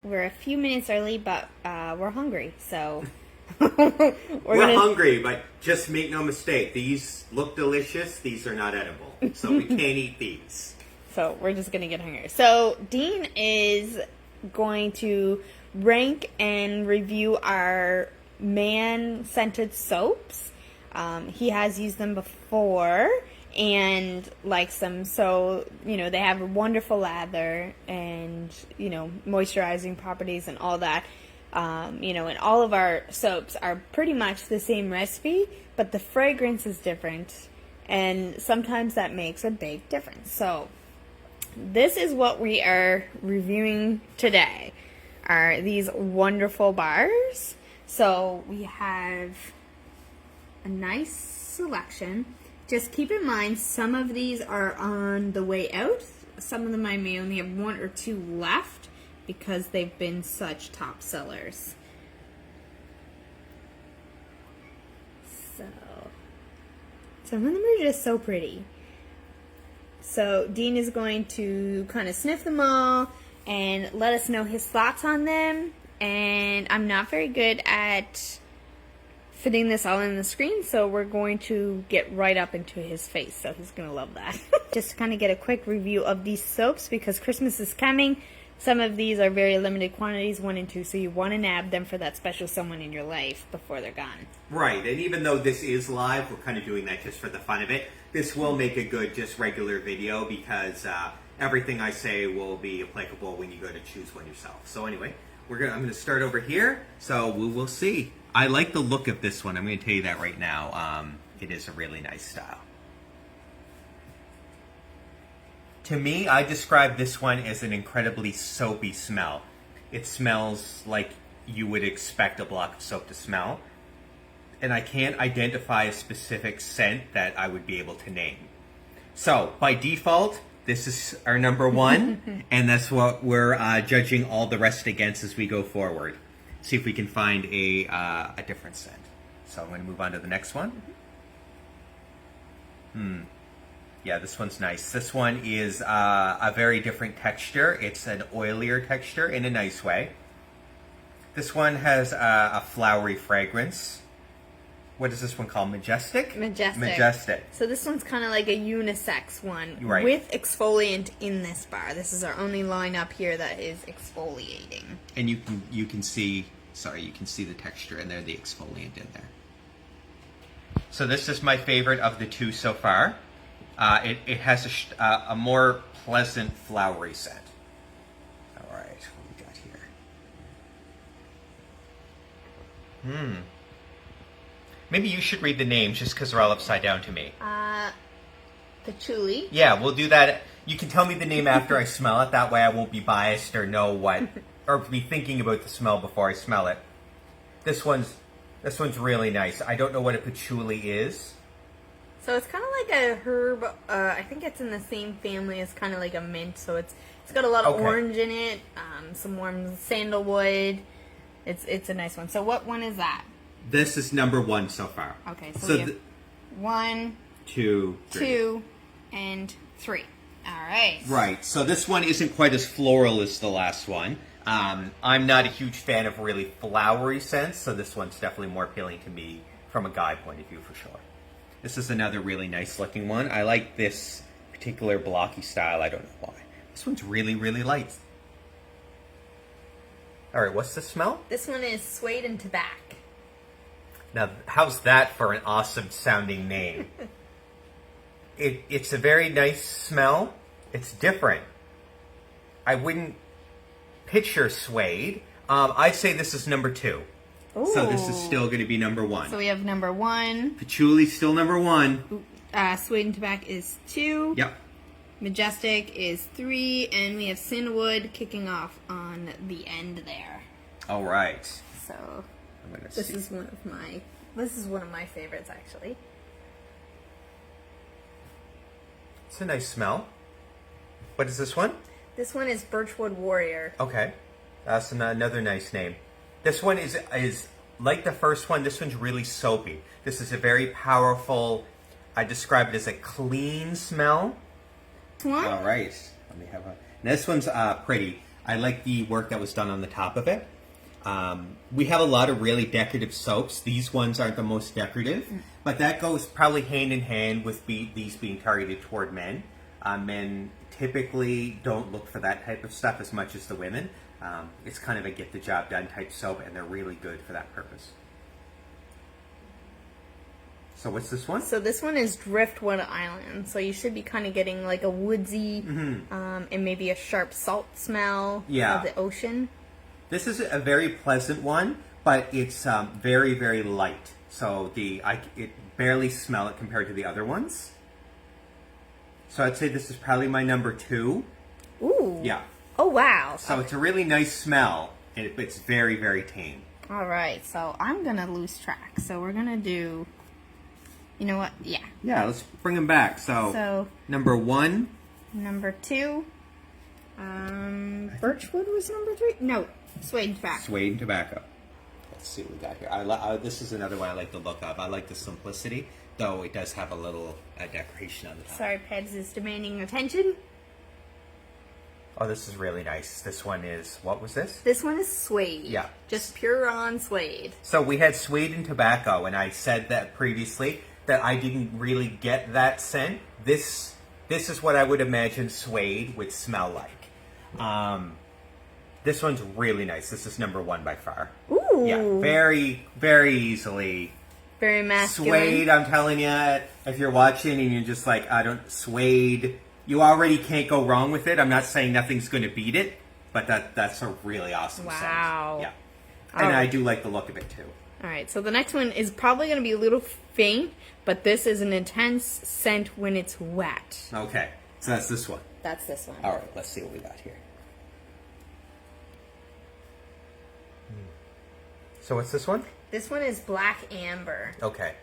We're a few minutes early, but we're hungry, so we're hungry, but just make no mistake. These look delicious. These are not edible, so we can't eat these. So we're just going to get hungry. So Dean is going to rank and review our man-scented soaps. He has used them before and likes them. So, you know, they have a wonderful lather and, you know, moisturizing properties and all that. You know, and all of our soaps are pretty much the same recipe, but the fragrance is different. And sometimes that makes a big difference. So this is what we are reviewing today, are these wonderful bars. So we have a nice selection. Just keep in mind, some of these are on the way out. Some of them I may only have one or two left because they've been such top sellers. So, some of them are just so pretty. So Dean is going to kind of sniff them all and let us know his thoughts on them. And I'm not very good at fitting this all in the screen, so we're going to get right up into his face. So he's going to love that. Just to kind of get a quick review of these soaps because Christmas is coming. Some of these are very limited quantities, 1 and 2, so you want to nab them for that special someone in your life before they're gone. Right, and even though this is live, we're kind of doing that just for the fun of it. This will make a good, just regular video because everything I say will be applicable when you go to choose one yourself. So anyway, I'm going to start over here, so we will see. I like the look of this one. I'm going to tell you that right now. It is a really nice style. To me, I describe this one as an incredibly soapy smell. It smells like you would expect a block of soap to smell. And I can't identify a specific scent that I would be able to name. So, by default, this is our number one. And that's what we're judging all the rest against as we go forward. See if we can find a different scent. So I'm going to move on to the next one. Yeah, this one's nice. This one is a very different texture. It's an oilier texture in a nice way. This one has a flowery fragrance. What is this one called? Majestic? Majestic. Majestic. So this one's kind of like a unisex one, right, with exfoliant in this bar. This is our only line up here that is exfoliating. And you can see, sorry, you can see the texture and there, the exfoliant in there. So this is my favorite of the two so far. It has a more pleasant flowery scent. All right, what we got here? Maybe you should read the names just because they're all upside down to me. Patchouli. Yeah, we'll do that. You can tell me the name after I smell it. That way I won't be biased or know what, or be thinking about the smell before I smell it. This one's really nice. I don't know what a patchouli is. So it's kind of like a herb. I think it's in the same family as kind of like a mint. So it's got a lot of orange in it. Some warm sandalwood. It's a nice one. So what one is that? This is number one so far. Okay, so we have 1, 2, 3. 2, and 3. All right. Right. So this one isn't quite as floral as the last one. I'm not a huge fan of really flowery scents, so this one's definitely more appealing to me from a guy point of view for sure. This is another really nice looking one. I like this particular blocky style. I don't know why. This one's really, really light. All right, what's the smell? This one is suede and tobacco. Now, how's that for an awesome sounding name? It's a very nice smell. It's different. I wouldn't picture suede. I'd say this is number 2. Ooh. So this is still going to be number 1. So we have number 1. Patchouli's still number 1. Suede and tobacco is 2. Yep. Majestic is 3, and we have sandalwood kicking off on the end there. All right. So this is one of my favorites actually. It's a nice smell. What is this one? This one is Birchwood Warrior. Okay, that's another nice name. This one is like the first one. This one's really soapy. This is a very powerful. I describe it as a clean smell. One? All right. Let me have a. This one's pretty. I like the work that was done on the top of it. We have a lot of really decorative soaps. These ones aren't the most decorative, but that goes probably hand in hand with these being targeted toward men. Men typically don't look for that type of stuff as much as the women. It's kind of a get the job done type soap, and they're really good for that purpose. So what's this one? So this one is Driftwood Island. So you should be kind of getting like a woodsy and maybe a sharp salt smell of the ocean. This is a very pleasant one, but it's very, very light. So it barely smell it compared to the other ones. So I'd say this is probably my number 2. Ooh. Yeah. Oh, wow. So it's a really nice smell, and it's very, very tame. All right. So I'm going to lose track. So we're going to do... You know what? Yeah. Yeah, let's bring them back. So number 1. Number 2. Birchwood was number 3? No, Suede Tobacco. Suede Tobacco. Let's see what we got here. This is another one I like the look of. I like the simplicity, though it does have a little decoration on the top. Sorry, Peds is demanding attention. Oh, this is really nice. This one is, what was this? This one is suede. Yeah. Just pure on suede. So we had suede and tobacco, and I said that previously, that I didn't really get that scent. This is what I would imagine suede would smell like. This one's really nice. This is number 1 by far. Ooh. Yeah, very, very easily. Very masculine. Suede, I'm telling you, if you're watching and you're just like, suede, you already can't go wrong with it. I'm not saying nothing's going to beat it, but that's a really awesome scent. Wow. Yeah. And I do like the look of it too. All right, so the next one is probably going to be a little faint, but this is an intense scent when it's wet. Okay, so that's this one. That's this one. All right, let's see what we got here. So what's this one? This one is Black Amber. Okay.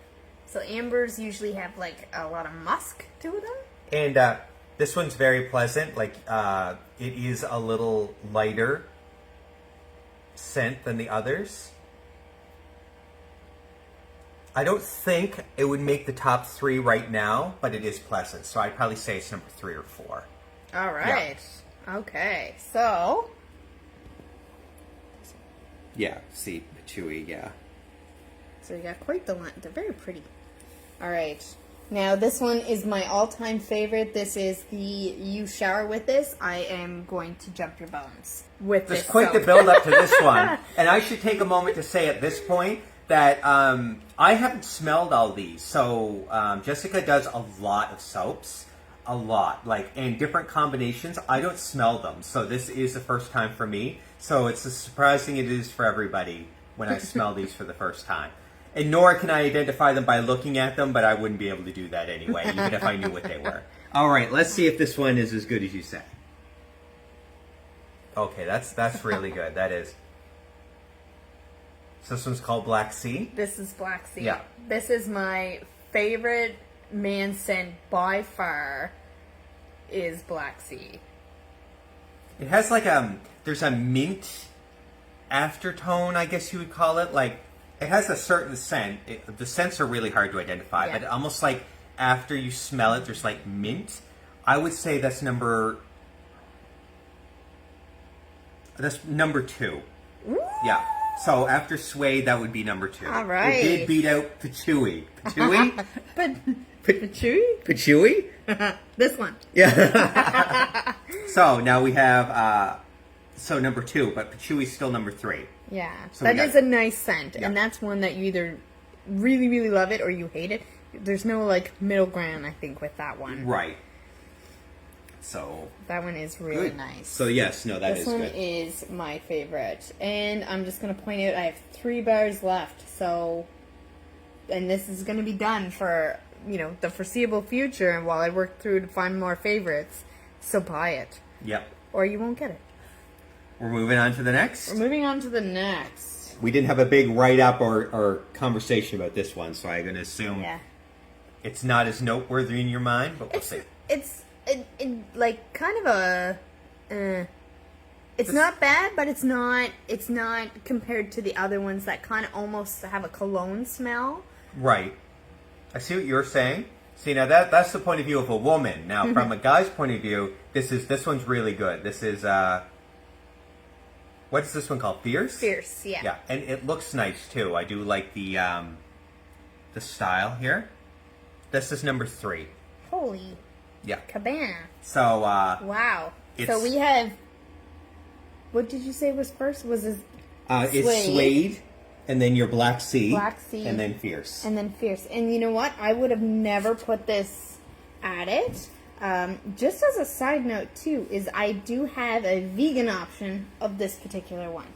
So ambers usually have like a lot of musk to them. And this one's very pleasant. Like it is a little lighter scent than the others. I don't think it would make the top 3 right now, but it is pleasant. So I'd probably say it's number 3 or 4. All right. Yeah. Okay. So. Yeah. See, patchouli. Yeah. So you got quite the line. They're very pretty. All right. Now this one is my all-time favorite. This is the you shower with this. I am going to jump your bones with this. There's quite the build up to this one, and I should take a moment to say at this point that I haven't smelled all these. So Jessica does a lot of soaps, a lot, and different combinations. I don't smell them, so this is the first time for me. So it's as surprising it is for everybody when I smell these for the first time. And nor can I identify them by looking at them, but I wouldn't be able to do that anyway, even if I knew what they were. All right, let's see if this one is as good as you say. Okay, that's really good. That is. So this one's called Black Sea? This is Black Sea. Yeah. This is my favorite man scent by far is Black Sea. It has there's a mint aftertone, I guess you would call it. It has a certain scent. The scents are really hard to identify, but almost like after you smell it, there's mint. I would say that's number 2. Ooh. Yeah. So after suede, that would be number 2. All right. It did beat out patchouli. Patchouli? Patchouli? Patchouli? This one. Yeah. So now we have number 2, but patchouli's still number 3. Yeah, so that is a nice scent, and that's one that you either really, really love it or you hate it. There's no middle ground, I think, with that one. Right. So that one is really good. nice. So yes, no, that is good. This one is my favorite, and I'm just gonna point out I have 3 bars left. So, and this is gonna be done for the foreseeable future, while I work through to find more favorites. So buy it. Yep. Or you won't get it. We're moving on to the next. We're moving on to the next. We didn't have a big write-up or conversation about this one, so I'm going to assume it's not as noteworthy in your mind, but we'll see. It's kind of a... it's not bad, but it's not compared to the other ones that kind of almost have a cologne smell. Right. I see what you're saying. See, now that's the point of view of a woman. Now, from a guy's point of view, this one's really good. This is What is this one called? Fierce? Fierce, yeah. Yeah, and it looks nice too. I do like the style here. This is number 3. Holy Yeah. cabana. So, Wow. So we have, what did you say was first? Was this it's suede, and then your Black Sea. Black Sea. And then Fierce. And then Fierce. And you know what? I would have never put this at it. Just as a side note, too, is I do have a vegan option of this particular one.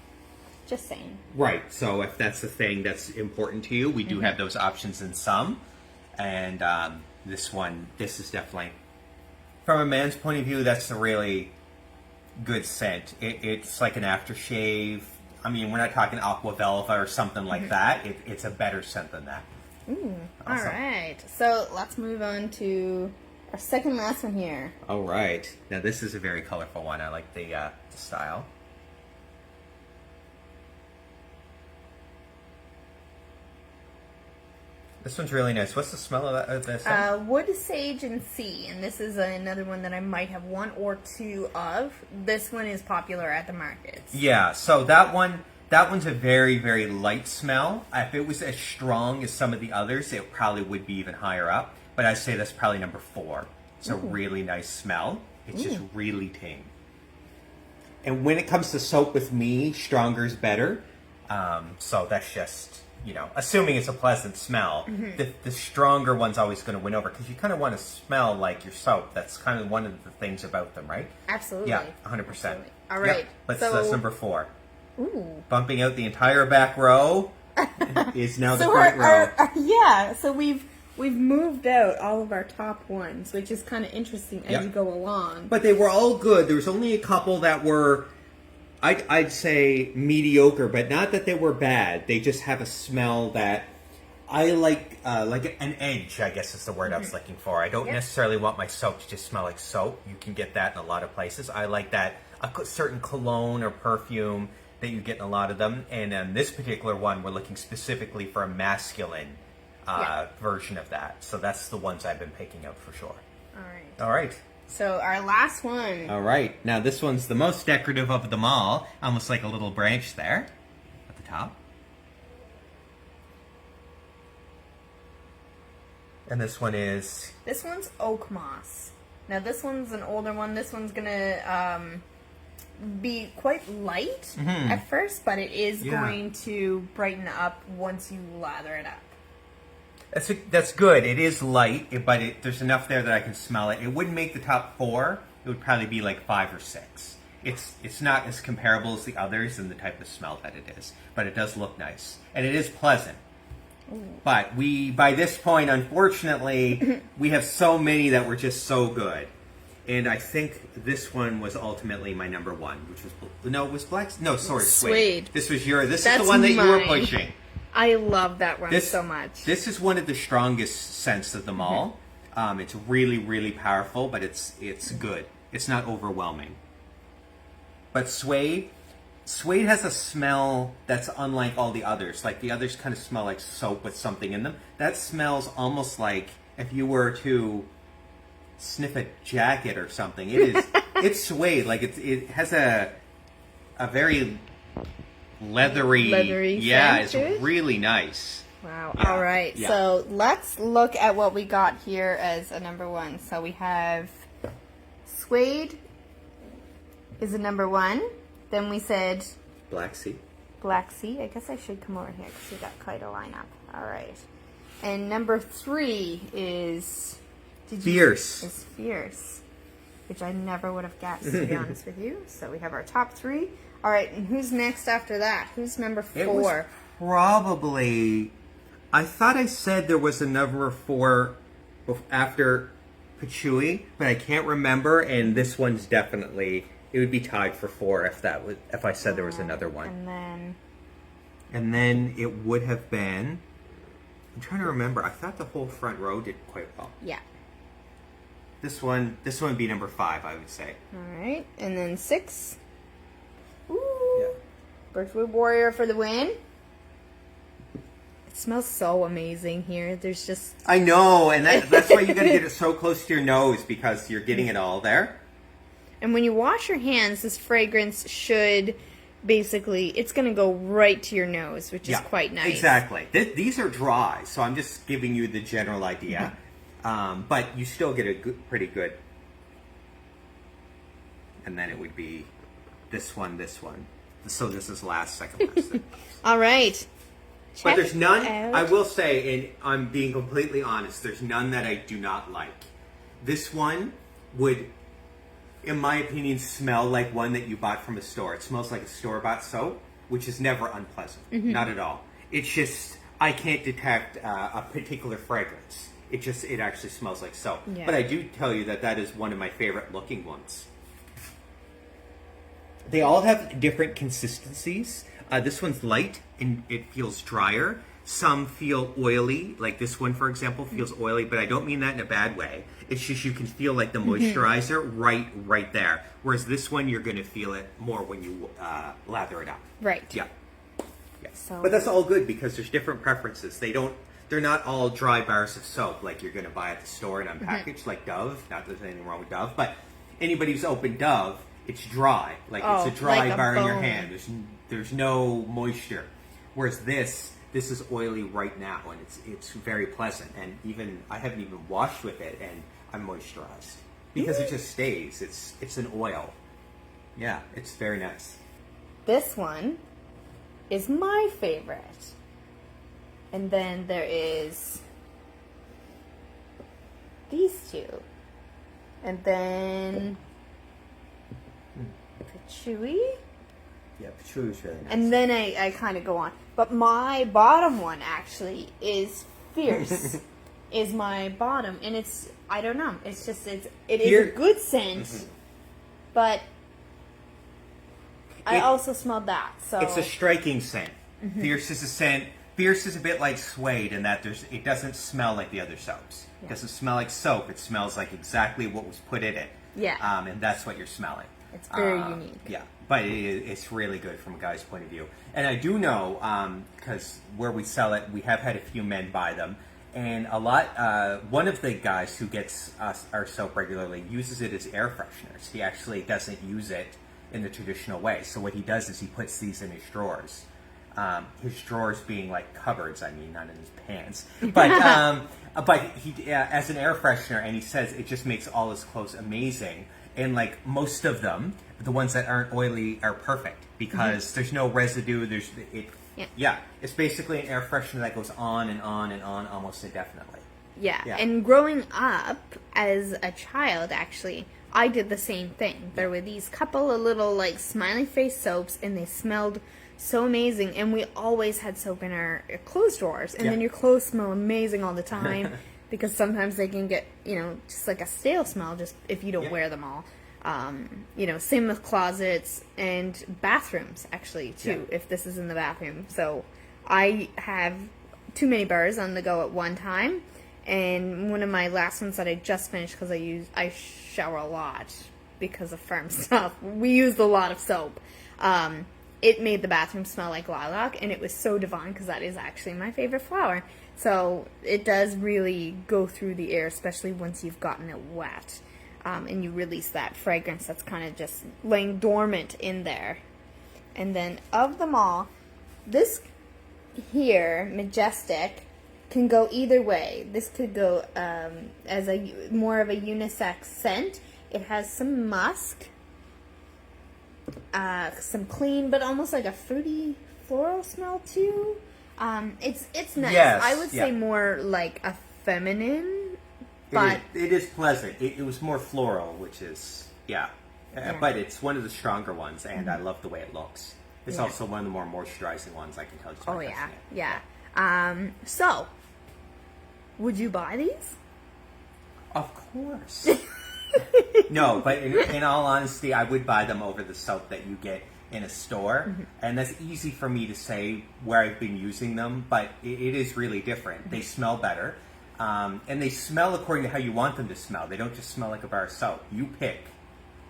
Just saying. Right. So if that's the thing that's important to you, we do have those options in some. And this is definitely, from a man's point of view, that's a really good scent. It's like an aftershave. I mean, we're not talking Aqua Velva or something like that. It's a better scent than that. Ooh, Awesome. all right. So let's move on to our second last one here. All right. Now this is a very colorful one. I like the style. This one's really nice. What's the smell of this one? Wood, sage, and sea. And this is another one that I might have 1 or 2 of. This one is popular at the markets. Yeah, so that one's a very, very light smell. If it was as strong as some of the others, it probably would be even higher up. But I'd say that's probably number 4. It's a really nice smell. It's just really ting. And when it comes to soap with me, stronger is better. So that's just, assuming it's a pleasant smell, the stronger one's always going to win over, because you kind of want to smell like your soap. That's kind of one of the things about them, right? Absolutely. Yeah, 100%. Absolutely. All right. Yep. That's number 4. Ooh. Bumping out the entire back row is now the front row. So we've moved out all of our top ones, which is kind of interesting as you go along. But they were all good. There was only a couple that were, I'd say, mediocre, but not that they were bad. They just have a smell that I like an edge, I guess is the word I was looking for. I don't necessarily want my soap to just smell like soap. You can get that in a lot of places. I like that, a certain cologne or perfume that you get in a lot of them. And this particular one, we're looking specifically for a masculine version of that. So that's the ones I've been picking out for sure. All right. So our last one. All right. Now this one's the most decorative of them all. Almost like a little branch there at the top. And this one is? This one's oak moss. Now this one's an older one. This one's gonna be quite light at first, but it is going to brighten up once you lather it up. That's good. It is light, but there's enough there that I can smell it. It wouldn't make the top 4. It would probably be like 5 or 6. It's not as comparable as the others in the type of smell that it is, but it does look nice. And it is pleasant. Ooh. But by this point, unfortunately, we have so many that were just so good. And I think this one was ultimately my number 1, which was black. No, sorry, suede. This is the one that you were pushing. I love that one so much. This is one of the strongest scents of them all. It's really, really powerful, but it's good. It's not overwhelming. But suede has a smell that's unlike all the others. Like the others kind of smell like soap with something in them. That smells almost like if you were to sniff a jacket or something. It's suede. Like it has a very leathery yeah, it's really nice. Wow. Yeah. All right. Yeah. So let's look at what we got here as a number 1. So we have suede is a number 1. Then we said Black Sea. Black Sea. I guess I should come over here because we got quite a lineup. All right. And number 3 is Fierce. Is Fierce, which I never would have guessed, to be honest with you. So we have our top 3. All right, and who's next after that? Who's number 4? It was probably, I thought I said there was a number 4 after Patchouli, but I can't remember. And this one's definitely, it would be tied for 4 if I said there was another one. And then it would have been, I'm trying to remember. I thought the whole front row did quite well. Yeah. This one would be number 5, I would say. All right, and then 6. Ooh. Yeah. Birchwood Warrior for the win. It smells so amazing here. There's just... I know, and that's why you got to get it so close to your nose, because you're getting it all there. And when you wash your hands, this fragrance should basically, it's going to go right to your nose, which is quite nice. Exactly. These are dry, so I'm just giving you the general idea. But you still get a pretty good. And then it would be this one. So this is last, second last. All right. But there's none, out. I will say, and I'm being completely honest, there's none that I do not like. This one would, in my opinion, smell like one that you bought from a store. It smells like a store-bought soap, which is never unpleasant. Not at all. It's just, I can't detect a particular fragrance. It actually smells like soap. Yeah. But I do tell you that is one of my favorite looking ones. They all have different consistencies. This one's light and it feels drier. Some feel oily, like this one, for example, feels oily, but I don't mean that in a bad way. It's just you can feel like the moisturizer right there. Whereas this one, you're going to feel it more when you lather it up. Right. Yeah. So. But that's all good because there's different preferences. They're not all dry bars of soap like you're going to buy at the store and unpackaged, like Dove. Not that there's anything wrong with Dove, but anybody who's opened Dove, it's dry. Like it's a dry like bar a in your bone. hand. There's no moisture. Whereas this is oily right now, and it's very pleasant. And even I haven't even washed with it, and I'm moisturized because it just stays. It's an oil. Yeah, it's very nice. This one is my favorite. And then there is these two. And then Patchouli. Yeah, patchouli is really nice. And then I kind of go on. But my bottom one actually is Fierce. Is my bottom. And it's, I don't know. It's just, it is a good scent. But I also smelled that. So it's a striking scent. Fierce is a scent. Fierce is a bit like Suede in that it doesn't smell like the other soaps. It doesn't smell like soap. It smells like exactly what was put in it. Yeah. And that's what you're smelling. It's very unique. Yeah, but it's really good from a guy's point of view. And I do know, because where we sell it, we have had a few men buy them. And a lot, one of the guys who gets our soap regularly uses it as air fresheners. He actually doesn't use it in the traditional way. So what he does is he puts these in his drawers. His drawers being like cupboards, I mean, not in his pants. But he as an air freshener, and he says it just makes all his clothes amazing. And like most of them, the ones that aren't oily are perfect because there's no residue. It's basically an air freshener that goes on and on and on almost indefinitely. Yeah, and growing up as a child, actually, I did the same thing. There were these couple of little like smiley face soaps, and they smelled so amazing. And we always had soap in our clothes drawers, and then your clothes smell amazing all the time. Because sometimes they can get, just like a stale smell just if you don't wear them all. Same with closets and bathrooms, actually, too, if this is in the bathroom. So I have too many bars on the go at one time. And one of my last ones that I just finished, because I shower a lot because of firm stuff. We used a lot of soap. It made the bathroom smell like lilac, and it was so divine because that is actually my favorite flower. So it does really go through the air, especially once you've gotten it wet. And you release that fragrance that's kind of just laying dormant in there. And then of them all, this here, Majestic, can go either way. This could go as more of a unisex scent. It has some musk, some clean, but almost like a fruity floral smell too. It's nice. Yes, I would say more like a feminine, but it is pleasant. It was more floral, which is but it's one of the stronger ones, and I love the way it looks. It's also one of the more moisturizing ones. I can tell you. So, would you buy these? Of course. No, but in all honesty, I would buy them over the soap that you get in a store, and that's easy for me to say where I've been using them, but it is really different. They smell better, and they smell according to how you want them to smell. They don't just smell like a bar of soap. You pick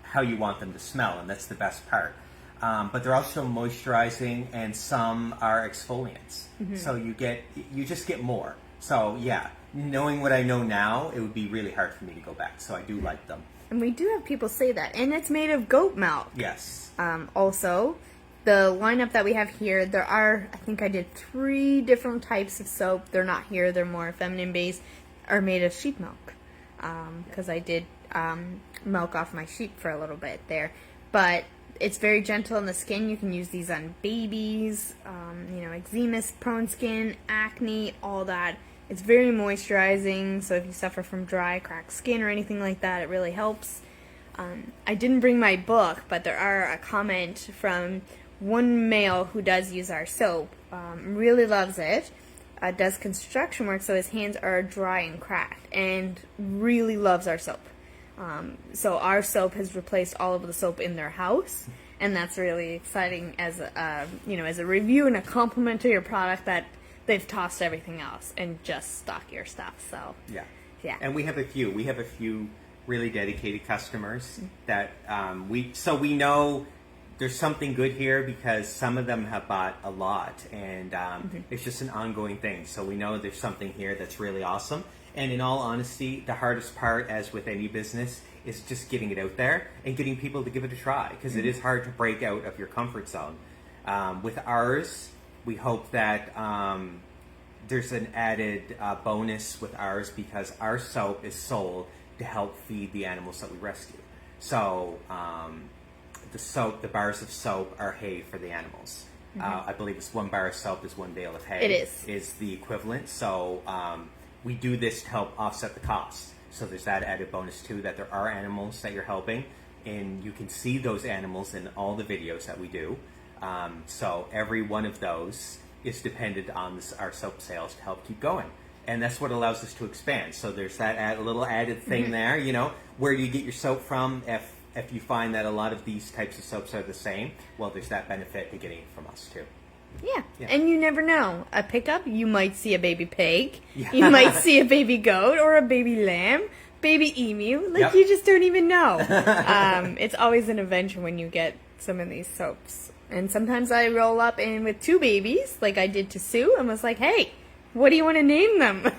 how you want them to smell, and that's the best part. But they're also moisturizing, and some are exfoliants. So you just get more. So knowing what I know now, it would be really hard for me to go back. So I do like them. And we do have people say that, and it's made of goat milk. Yes. Also, the lineup that we have here, there are, I think I did 3 different types of soap. They're not here. They're more feminine based, are made of sheep milk. Because I did milk off my sheep for a little bit there. But it's very gentle on the skin. You can use these on babies, eczema prone skin, acne, all that. It's very moisturizing, so if you suffer from dry, cracked skin or anything like that, it really helps. I didn't bring my book, but there are a comment from one male who does use our soap, really loves it, does construction work, so his hands are dry and cracked, and really loves our soap. So our soap has replaced all of the soap in their house, and that's really exciting as a review and a compliment to your product that they've tossed everything else and just stock your stuff. So yeah. And we have a few really dedicated customers that we know there's something good here because some of them have bought a lot, and it's just an ongoing thing. So we know there's something here that's really awesome. And in all honesty, the hardest part, as with any business, is just getting it out there and getting people to give it a try, because it is hard to break out of your comfort zone. With ours, we hope that there's an added bonus with ours, because our soap is sold to help feed the animals that we rescue. So the bars of soap are hay for the animals. I believe it's 1 bar of soap is 1 bale of hay. It is the equivalent. So we do this to help offset the cost. So there's that added bonus too, that there are animals that you're helping, and you can see those animals in all the videos that we do. So every one of those is dependent on our soap sales to help keep going. And that's what allows us to expand. So there's that little added thing there, where do you get your soap from? If you find that a lot of these types of soaps are the same, well, there's that benefit to getting it from us too. Yeah, and you never know. A pickup, you might see a baby pig, Yeah. you might see a baby goat or a baby lamb, baby emu. Like, you just don't even know. It's always an adventure when you get some of these soaps. And sometimes I roll up in with 2 babies, like I did to Sue, and was like, hey, what do you want to name them?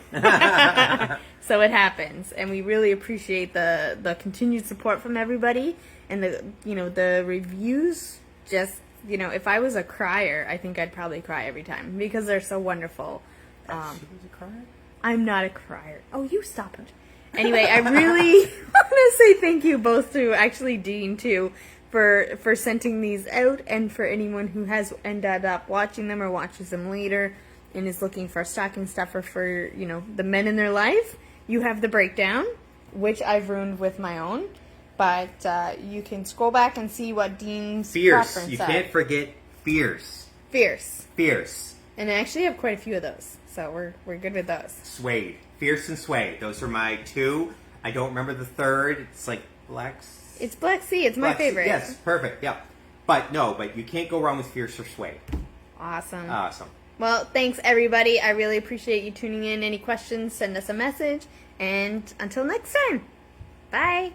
So it happens, and we really appreciate the continued support from everybody, and the reviews. Just if I was a crier, I think I'd probably cry every time because they're so wonderful. She was a crier? I'm not a crier. Oh, you stop it. Anyway, I really want to say thank you both to actually Dean too for sending these out, and for anyone who has ended up watching them or watches them later and is looking for a stocking stuffer for the men in their life. You have the breakdown, which I've ruined with my own, but you can scroll back and see what Dean's Fierce. You preference can't forget fierce. Fierce. And I actually have quite a few of those, so we're good with those. Suede. Fierce and suede. Those are my 2. I don't remember the third. It's like It's Black Sea. It's my favorite. Yes, perfect. Yeah. But you can't go wrong with fierce or suede. Awesome. Well, thanks everybody. I really appreciate you tuning in. Any questions, send us a message. And until next time, bye.